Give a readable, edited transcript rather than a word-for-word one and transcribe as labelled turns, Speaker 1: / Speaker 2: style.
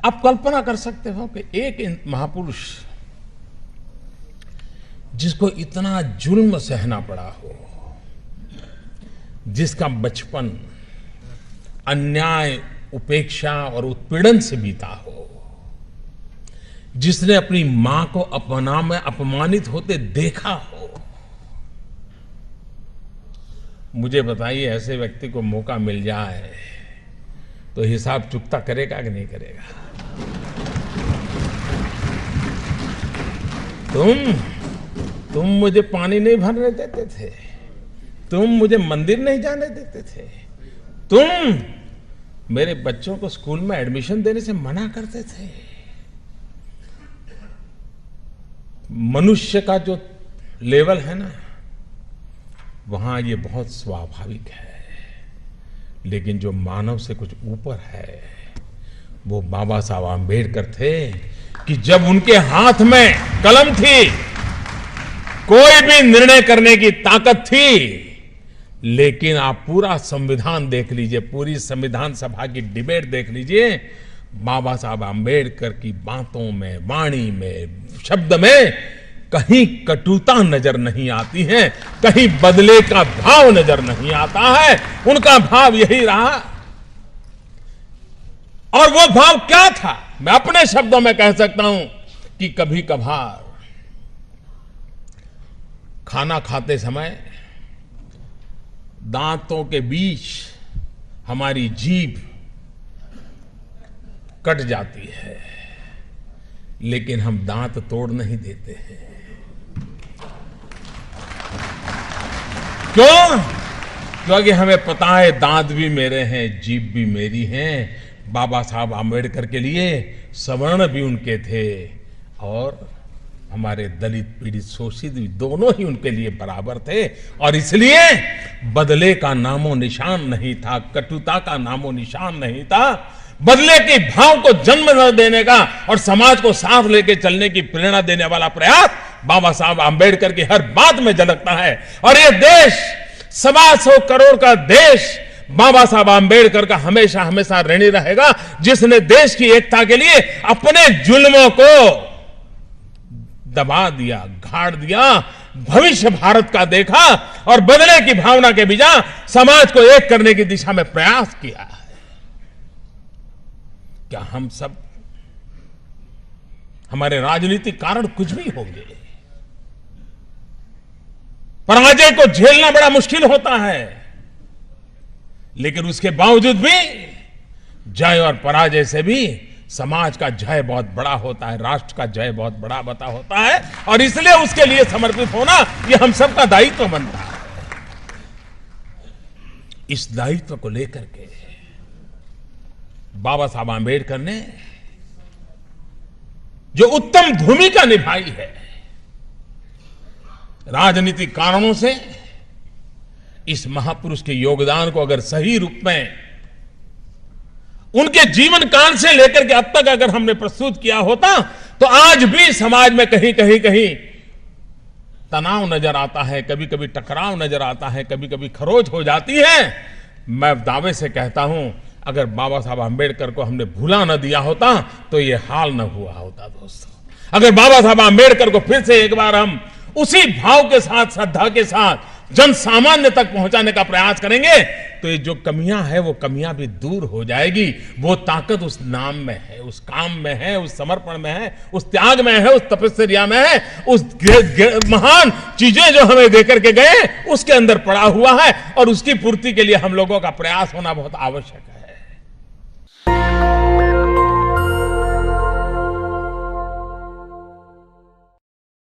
Speaker 1: आप कल्पना कर सकते हो कि एक महापुरुष जिसको इतना जुल्म सहना पड़ा हो, जिसका बचपन अन्याय, उपेक्षा और उत्पीड़न से बीता हो, जिसने अपनी मां को अपना में अपमानित होते देखा हो, मुझे बताइए ऐसे व्यक्ति को मौका मिल जाए तो हिसाब चुकता करेगा कि नहीं करेगा? तुम मुझे पानी नहीं भरने देते थे, तुम मुझे मंदिर नहीं जाने देते थे, तुम मेरे बच्चों को स्कूल में एडमिशन देने से मना करते थे। मनुष्य का जो लेवल है ना, वहां ये बहुत स्वाभाविक है, लेकिन जो मानव से कुछ ऊपर है वो बाबा साहब आंबेडकर थे कि जब उनके हाथ में कलम थी, कोई भी निर्णय करने की ताकत थी, लेकिन आप पूरा संविधान देख लीजिए, पूरी संविधान सभा की डिबेट देख लीजिए, बाबा साहब आंबेडकर की बातों में, वाणी में, शब्द में कहीं कटुता नजर नहीं आती है, कहीं बदले का भाव नजर नहीं आता है। उनका भाव यही रहा। और वो भाव क्या था? मैं अपने शब्दों में कह सकता हूं कि कभी कभार खाना खाते समय दांतों के बीच हमारी जीभ कट जाती है, लेकिन हम दांत तोड़ नहीं देते हैं। क्यों? क्योंकि हमें पता है दांत भी मेरे हैं, जीभ भी मेरी है। बाबा साहब आंबेडकर के लिए सवर्ण भी उनके थे और हमारे दलित, पीड़ित, शोषित भी दोनों ही उनके लिए बराबर थे। और इसलिए बदले का नामो निशान नहीं था, कटुता का नामो निशान नहीं था। बदले के भाव को जन्म न देने का और समाज को साथ लेके चलने की प्रेरणा देने वाला प्रयास बाबा साहब आंबेडकर की हर बात में झलकता है। और ये देश 125 करोड़ का देश बाबा साहब आंबेडकर का हमेशा हमेशा ऋणी रहेगा, जिसने देश की एकता के लिए अपने जुल्मों को दबा दिया, गाड़ दिया, भविष्य भारत का देखा और बदले की भावना के बिना समाज को एक करने की दिशा में प्रयास किया है। क्या हम सब, हमारे राजनीतिक कारण कुछ भी होंगे, पराजय को झेलना बड़ा मुश्किल होता है, लेकिन उसके बावजूद भी जय और पराजय से भी समाज का जय बहुत बड़ा होता है, राष्ट्र का जय बहुत बड़ा बता होता है। और इसलिए उसके लिए समर्पित होना ये हम सबका दायित्व बनता है। इस दायित्व को लेकर के बाबा साहब आंबेडकर ने जो उत्तम भूमिका निभाई है, राजनीतिक कारणों से इस महापुरुष के योगदान को अगर सही रूप में उनके जीवन काल से लेकर के अब तक अगर हमने प्रस्तुत किया होता तो आज भी समाज में कहीं कहीं तनाव नजर आता है, कभी कभी टकराव नजर आता है, कभी कभी खरोच हो जाती है। मैं दावे से कहता हूं, अगर बाबा साहब आंबेडकर को हमने भुला न दिया होता तो यह हाल न हुआ होता। दोस्तों, अगर बाबा साहब आंबेडकर को फिर से एक बार हम उसी भाव के साथ, श्रद्धा के साथ जन सामान्य तक पहुंचाने का प्रयास करेंगे तो ये जो कमियां हैं वो कमियां भी दूर हो जाएगी। वो ताकत उस नाम में है, उस काम में है, उस समर्पण में है, उस त्याग में है, उस तपस्या में है, उस महान चीजें जो हमें देकर के गए उसके अंदर पड़ा हुआ है। और उसकी पूर्ति के लिए हम लोगों का प्रयास होना बहुत आवश्यक है।